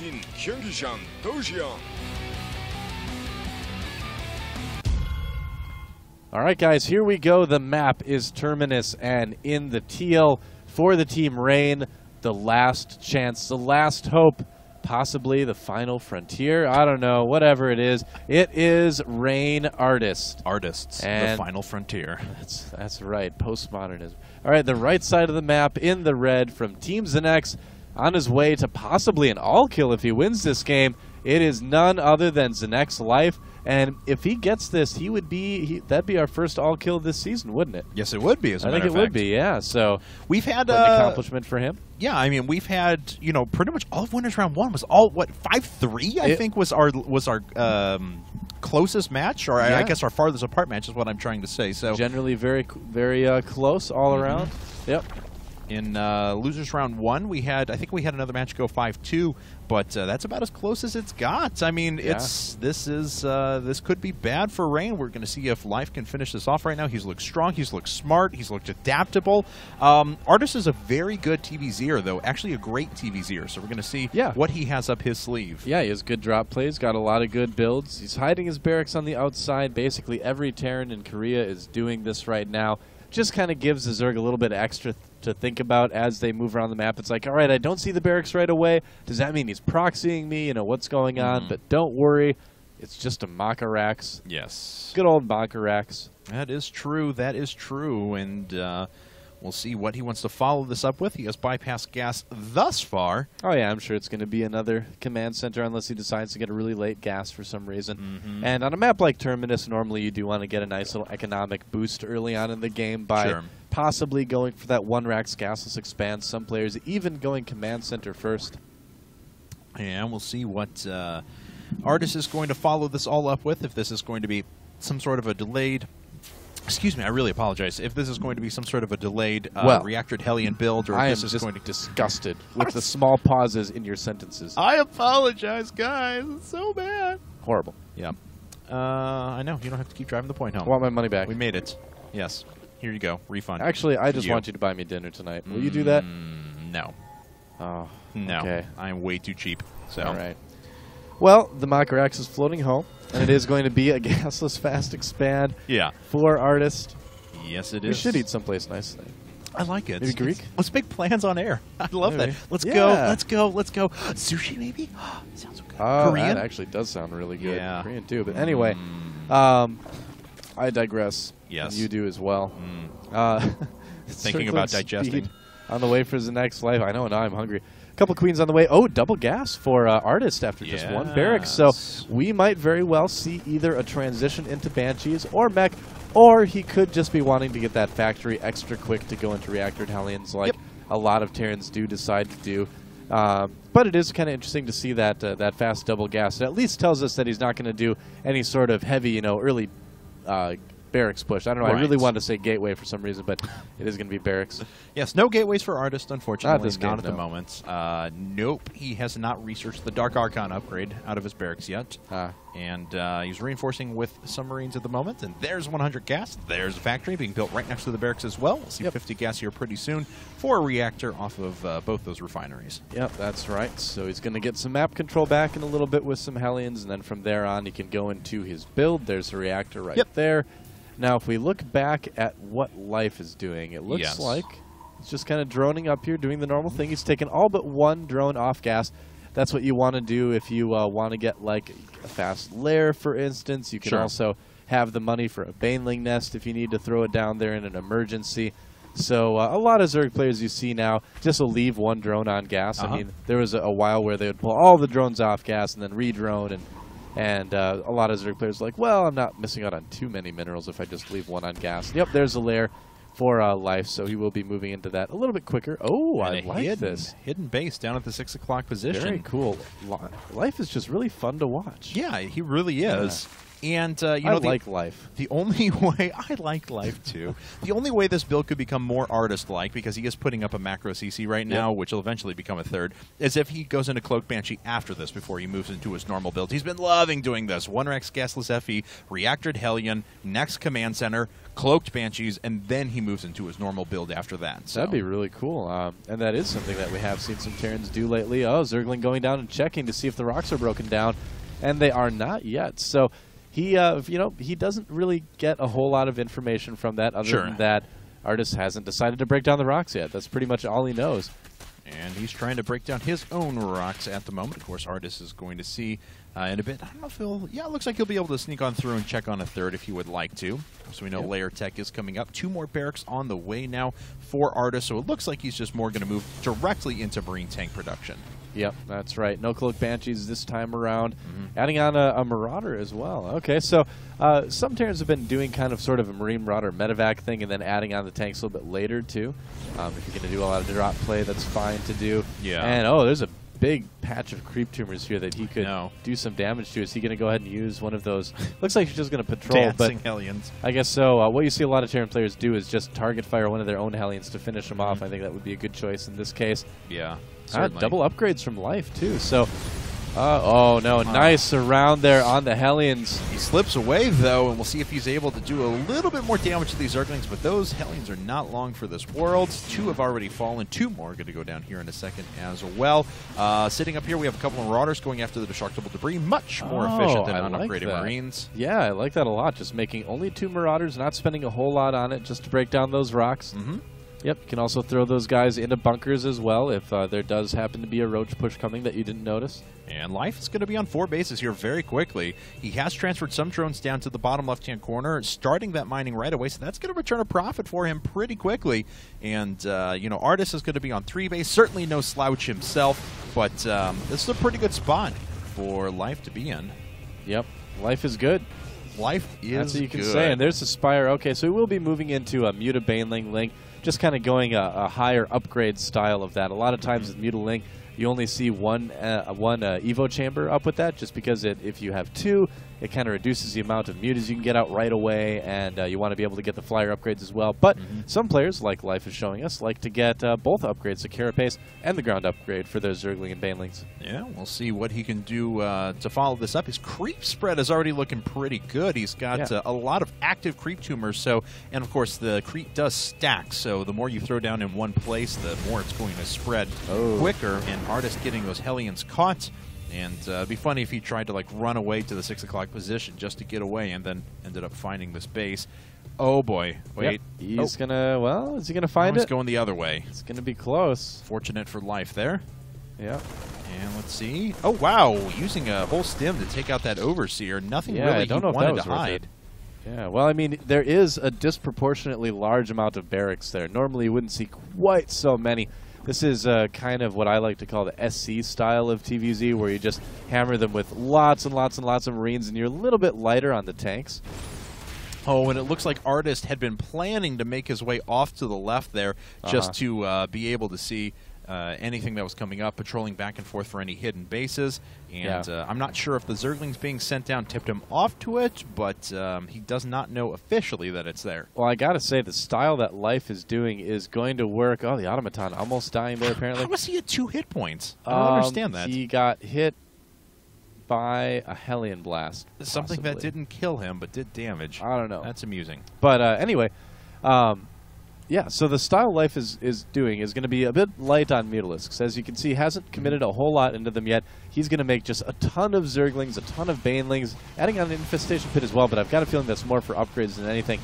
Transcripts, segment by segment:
Team 경기장 도시형. All right, guys, here we go. The map is Terminus, and in the teal for the Team ReIGN, the last chance, the last hope, possibly the final frontier. I don't know, whatever it is. It is RGN.Artist. Artists, And the final frontier. That's right, postmodernism. All right, the right side of the map in the red from Team ZeNEX, on his way to possibly an all-kill if he wins this game. It is none other than ZeNEX.Life. And if he gets this, he would be that'd be our first all-kill this season, wouldn't it? Yes, it would be. As a matter of fact, it would be. Yeah. So we've had an accomplishment for him. Yeah, I mean, we've had pretty much all of winners round one was all 5-3. I think was our closest match, or I guess our farthest apart match is what I'm trying to say. So generally very close all around. Yep. In losers round one, I think we had another match go 5-2, but that's about as close as it's got. I mean, this could be bad for ReIGN. We're going to see if Life can finish this off right now. He's looked strong. He's looked smart. He's looked adaptable. Artist is a very good TVZer, though. Actually, a great TVZer. So we're going to see what he has up his sleeve. Yeah, he has good drop plays. Got a lot of good builds. He's hiding his barracks on the outside. Basically, every Terran in Korea is doing this right now. Just kind of gives the Zerg a little bit extra to think about as they move around the map. It's like, all right, I don't see the barracks right away. Does that mean he's proxying me? You know, what's going on? But don't worry. It's just a Makarax. Yes. Good old Makarax. That is true. That is true. And we'll see what he wants to follow this up with. He has bypassed gas thus far. Oh, yeah, I'm sure it's going to be another command center unless he decides to get a really late gas for some reason. And on a map like Terminus, normally you do want to get a nice little economic boost early on in the game by possibly going for that one Rax gasless expand. Some players even going command center first. And we'll see what Artist is going to follow this all up with, if this is going to be some sort of a delayed... Excuse me, I really apologize. If this is going to be some sort of a delayed reactored Hellion build, or if this is going to... disgusted with the small pauses in your sentences. I apologize, guys. It's so bad. Horrible. Yeah. I know. You don't have to keep driving the point home. I want my money back. We made it. Yes. Here you go. Refund. Actually, I just want you to buy me dinner tonight. Will you do that? No. Oh, no. Okay. I'm way too cheap. So. All right. Well, the Makarax is floating home, and it is going to be a gasless fast expand for Artist. Yes, it is. We should eat someplace nice tonight. I like it. Maybe Greek? Let's make plans on air. I love that. Let's go. Let's go. Let's go. Sushi, maybe? Sounds so good. Korean? That actually does sound really good. Yeah. Korean, too. But anyway, I digress. Yes. And you do as well. Thinking about digesting. On the way for ZeNEX.Life. I know, now I'm hungry. A couple queens on the way. Oh, double gas for Artist after just one barracks. So we might very well see either a transition into Banshees or Mech, or he could just be wanting to get that factory extra quick to go into reactored Hellions like a lot of Terrans do decide to do. But it is kind of interesting to see that that fast double gas. It at least tells us that he's not going to do any sort of heavy, early barracks push. I don't know. I really wanted to say gateway for some reason, but it is going to be barracks. Yes, no gateways for Artist, unfortunately. Not at the moment. Nope. He has not researched the Dark Archon upgrade out of his barracks yet. And he's reinforcing with submarines at the moment. And there's 100 gas. There's a factory being built right next to the barracks as well. We'll see 50 gas here pretty soon for a reactor off of both those refineries. Yep, that's right. So he's going to get some map control back in a little bit with some Hellions, and then from there on he can go into his build. There's a reactor right there. Now, if we look back at what Life is doing, it looks like he's just kind of droning up here, doing the normal thing. He's taken all but one drone off gas. That's what you want to do if you want to get, like, a fast lair, for instance. You can also have the money for a Baneling nest if you need to throw it down there in an emergency. So a lot of Zerg players you see now just will leave one drone on gas. I mean, there was a while where they would pull all the drones off gas and then re-drone, and a lot of Zerg players are like, well, I'm not missing out on too many minerals if I just leave one on gas. Yep, there's a lair for Life, so he will be moving into that a little bit quicker. Oh, I like this. Hidden base down at the 6 o'clock position. Very cool. Life is just really fun to watch. Yeah, he really is. And I like Life. The only way I like Life too. The only way this build could become more artist-like, because he is putting up a macro CC right now, which will eventually become a third, is if he goes into Cloaked Banshee after this before he moves into his normal build. He's been loving doing this. 1-Rex Gasless FE, Reactored Hellion, next Command Center, Cloaked Banshees, and then he moves into his normal build after that. So. That'd be really cool. And that is something that we have seen some Terrans do lately. Oh, Zergling going down and checking to see if the rocks are broken down, and they are not yet. So he, he doesn't really get a whole lot of information from that other than that Artist hasn't decided to break down the rocks yet. That's pretty much all he knows. And he's trying to break down his own rocks at the moment. Of course, Artist is going to see in a bit. I don't know if he'll... Yeah, it looks like he'll be able to sneak on through and check on a third if he would like to. So we know Layer Tech is coming up. 2 more barracks on the way now for Artist. So it looks like he's just more going to move directly into Marine tank production. Yep, that's right. No Cloaked Banshees this time around. Adding on a Marauder as well. Okay, so some Terrans have been doing kind of sort of a Marine Marauder medevac thing and then adding on the tanks a little bit later, too. If you're going to do a lot of drop play, that's fine to do. Yeah. And, oh, there's a big patch of creep tumors here that he could do some damage to. Is he going to go ahead and use one of those? Looks like he's just going to patrol. Dancing Hellions. I guess so. What you see a lot of Terran players do is just target fire one of their own Hellions to finish them off. I think that would be a good choice in this case. Yeah. Double upgrades from Life, too. So, oh, no. Nice around there on the Hellions. He slips away, though, and we'll see if he's able to do a little bit more damage to these Zerglings. But those Hellions are not long for this world. 2 have already fallen. 2 more are going to go down here in a second as well. Sitting up here, we have a couple of Marauders going after the destructible debris. Much more efficient than unupgraded Marines. Yeah, I like that a lot. Just making only 2 Marauders, not spending a whole lot on it just to break down those rocks. Yep, you can also throw those guys into bunkers as well if there does happen to be a roach push coming that you didn't notice. And Life is going to be on 4 bases here very quickly. He has transferred some drones down to the bottom left-hand corner, starting that mining right away, so that's going to return a profit for him pretty quickly. And, Artist is going to be on 3 base. Certainly no slouch himself, but this is a pretty good spot for Life to be in. Yep, Life is good. Life is good. That's what you can say. And there's the Spire. Okay, so we will be moving into a Muta Baneling Link, just kind of going a higher upgrade style of that. A lot of times with Muta Link, you only see one Evo chamber up with that, just because if you have 2, it kind of reduces the amount of mutas you can get out right away, and you want to be able to get the flyer upgrades as well. But some players, like Life is showing us, like to get both upgrades, the Carapace and the ground upgrade for their Zergling and Banelings. Yeah, we'll see what he can do to follow this up. His creep spread is already looking pretty good. He's got a lot of active creep tumors, and of course the creep does stack, so the more you throw down in one place, the more it's going to spread quicker, and Artist getting those Hellions caught. And it'd be funny if he tried to run away to the 6 o'clock position just to get away, and then ended up finding this base. Oh boy! Wait, he's gonna. Well, is he gonna find it? He's going the other way. It's gonna be close. Fortunate for Life there. Yeah. And let's see. Oh wow! Using a whole stim to take out that Overseer. Nothing really I don't know wanted if that was to hide. Yeah. Well, I mean, there is a disproportionately large amount of barracks there. Normally, you wouldn't see quite so many. This is kind of what I like to call the SC style of TVZ, where you just hammer them with lots and lots and lots of Marines, and you're a little bit lighter on the tanks. Oh, and it looks like Artist had been planning to make his way off to the left there just to be able to see anything that was coming up, patrolling back and forth for any hidden bases. And I'm not sure if the Zerglings being sent down tipped him off to it, but he does not know officially that it's there. Well, I got to say, the style that Life is doing is going to work. Oh, the Automaton almost dying there, apparently. How was he at 2 hit points? I don't understand that. He got hit by a Hellion Blast. Something that didn't kill him, but did damage. I don't know. That's amusing. But anyway, yeah, so the style Life is doing is going to be a bit light on Mutalisks. As you can see, he hasn't committed a whole lot into them yet. He's going to make just a ton of Zerglings, a ton of Banelings, adding on an Infestation Pit as well, but I've got a feeling that's more for upgrades than anything,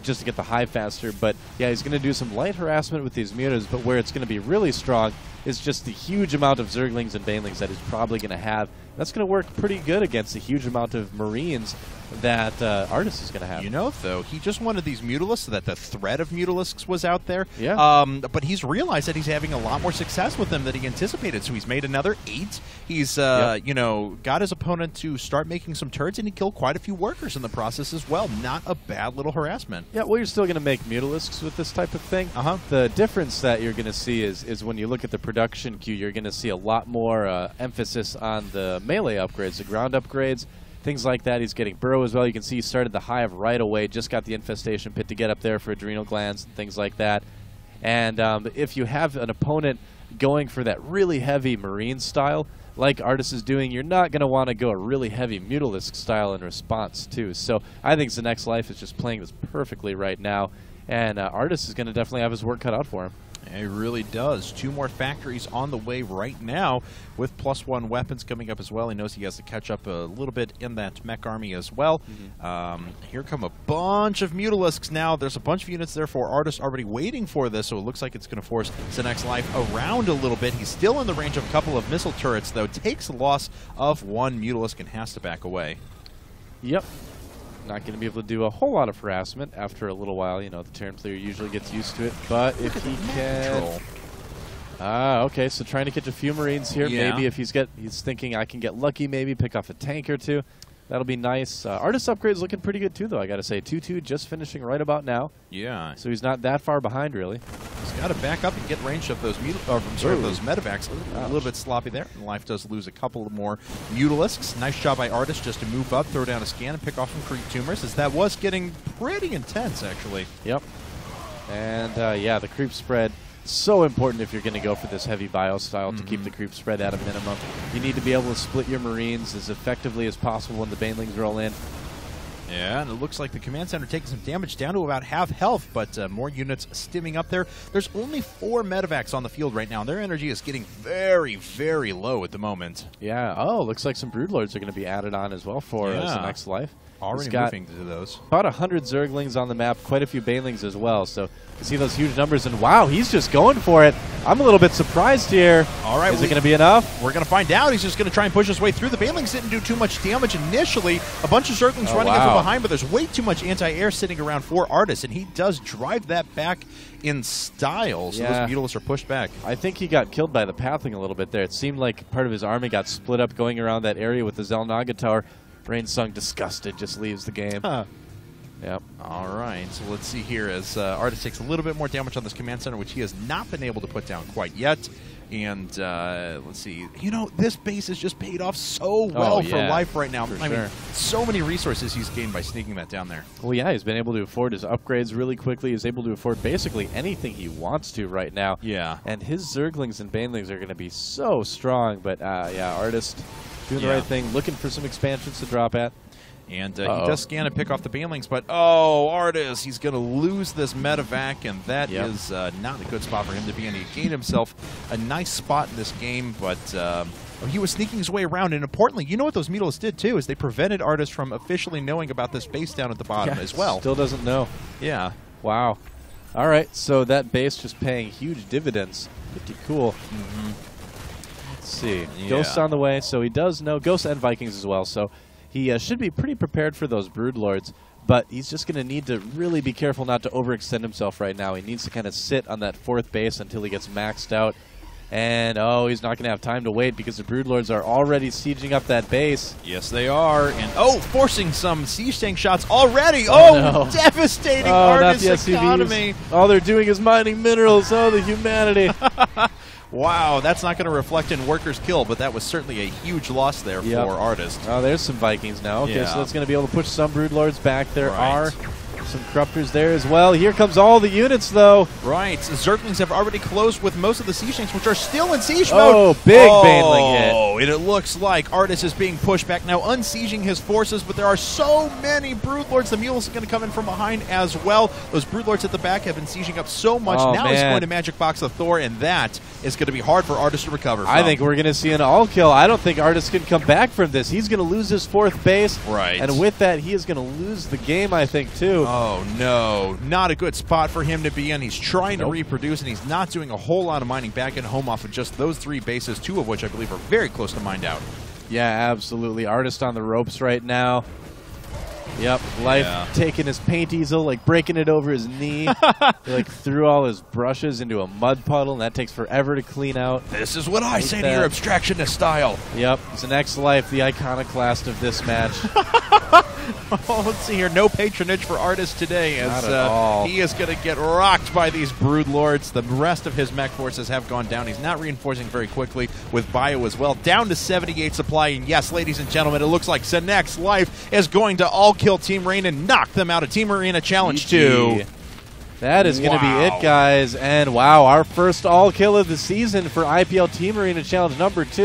just to get the hive faster. But yeah, he's going to do some light harassment with these Mutas, but where it's going to be really strong is just the huge amount of Zerglings and Banelings that he's probably going to have. That's going to work pretty good against the huge amount of Marines that Artist is going to have. You know, though, he just wanted these Mutalisks so that the threat of Mutalisks was out there. Yeah. But he's realized that he's having a lot more success with them than he anticipated. So he's made another 8. He's, you know, got his opponent to start making some turrets, and he killed quite a few workers in the process as well. Not a bad little harassment. Yeah, well, you're still going to make Mutalisks with this type of thing. The difference that you're going to see is when you look at the production queue, you're going to see a lot more emphasis on the melee upgrades, the ground upgrades. things like that. He's getting burrow as well. You can see he started the hive right away, just got the infestation pit to get up there for adrenal glands and things like that. And if you have an opponent going for that really heavy marine style, like Artist is doing, you're not going to want to go a really heavy Mutalisk style in response too. So I think ZeNEX.Life is just playing this perfectly right now, and Artist is going to definitely have his work cut out for him. It really does. 2 more factories on the way right now with +1 weapons coming up as well. He knows he has to catch up a little bit in that mech army as well. Here come a bunch of Mutalisks now. There's a bunch of units there for Artist already waiting for this, so it looks like it's going to force ZeNEX.Life around a little bit. He's still in the range of a couple of missile turrets, though. Takes a loss of 1 Mutalisk and has to back away. Yep. Not going to be able to do a whole lot of harassment after a little while. You know, the Terran player usually gets used to it, but if he can... okay, so trying to catch a few Marines here. Yeah. Maybe if he's thinking I can get lucky, maybe pick off a tank or 2. That'll be nice. Artist upgrade's looking pretty good too, though, I got to say. 2-2 just finishing right about now. Yeah. So he's not that far behind, really. He's got to back up and get range of those those medevacs. A little bit sloppy there. And Life does lose a couple more Mutalisks. Nice job by Artist just to move up, throw down a scan, and pick off some creep tumors, as that was getting pretty intense, actually. Yep. And, yeah, the creep spread, so important if you're going to go for this heavy bio style to keep the creep spread at a minimum. You need to be able to split your Marines as effectively as possible when the Banelings roll in. Yeah, and it looks like the command center taking some damage, down to about half health, but more units stimming up there. There's only 4 medevacs on the field right now, and their energy is getting very, very low at the moment. Yeah. Oh, looks like some Broodlords are going to be added on as well for ZeNEX.Life. Already moving to those. About 100 Zerglings on the map, quite a few Banelings as well. So you see those huge numbers, and wow, he's just going for it. I'm a little bit surprised here. All right, is it going to be enough? We're going to find out. He's just going to try and push his way through. The Banelings didn't do too much damage initially. A bunch of Zerglings running in from behind, but there's way too much anti-air sitting around for Artist, and he does drive that back in style. So those Mutalisks are pushed back. I think he got killed by the pathing a little bit there. It seemed like part of his army got split up going around that area with the Xel'Naga Tower. Rainsung, disgusted, just leaves the game. Yep. All right, so let's see here as Artist takes a little bit more damage on this command center, which he has not been able to put down quite yet. And let's see. You know, this base has just paid off so well for Life right now. I mean, so many resources he's gained by sneaking that down there. Well, yeah, he's been able to afford his upgrades really quickly. He's able to afford basically anything he wants to right now. Yeah. And his Zerglings and Banelings are going to be so strong. But, yeah, Artist doing the right thing, looking for some expansions to drop at. And he does scan and pick off the Banelings, but Artist, he's going to lose this medevac, and that is not a good spot for him to be in. He gained himself a nice spot in this game, but he was sneaking his way around. And importantly, you know what those Mutalisks did too, is they prevented Artist from officially knowing about this base down at the bottom as well. Still doesn't know. Yeah. Wow. All right, so that base just paying huge dividends. Pretty cool. Let's see. Ghosts on the way, so he does know. Ghosts and Vikings as well, so he should be pretty prepared for those Broodlords, but he's just going to need to really be careful not to overextend himself right now. He needs to kind of sit on that 4th base until he gets maxed out. And, he's not going to have time to wait because the Broodlords are already sieging up that base. Yes, they are. And, forcing some siege tank shots already. No. Devastating Artist's economy. All they're doing is mining minerals. Oh, the humanity. Wow, that's not going to reflect in workers killed, but that was certainly a huge loss there for Artist. Oh, there's some Vikings now. Okay, so that's going to be able to push some Broodlords back. There are some Corruptors there as well. Here comes all the units, though. Right. Zerglings have already closed with most of the siege tanks, which are still in siege mode. Oh, big Baneling hit. Oh, and it looks like Artist is being pushed back now, unsieging his forces, but there are so many Broodlords. The Mules are going to come in from behind as well. Those Broodlords at the back have been sieging up so much. Now he's going to Magic Box the Thor, and that is going to be hard for Artist to recover from. I think we're going to see an all-kill. I don't think Artist can come back from this. He's going to lose his 4th base. Right. And with that, he is going to lose the game, I think, too. Oh, no. Not a good spot for him to be in. He's trying to reproduce, and he's not doing a whole lot of mining back at home off of just those 3 bases, 2 of which I believe are very close to mined out. Yeah, absolutely. Artist on the ropes right now. Yep, Life taking his paint easel, like breaking it over his knee. He like threw all his brushes into a mud puddle, and that takes forever to clean out. This is what I say to your abstractionist style. Yep, ZeNEX.Life, the iconoclast of this match. Oh, let's see here. No patronage for Artist today, as Not at all. he is going to get rocked by these Brood Lords. The rest of his mech forces have gone down. He's not reinforcing very quickly with Bio as well. Down to 78 supply, and yes, ladies and gentlemen, it looks like ZeNEX.Life is going to all-kill Team ReIGN and knock them out of Team Arena Challenge 2. That is going to be it, guys. And wow, our first all-kill of the season for IPL Team Arena Challenge number 2.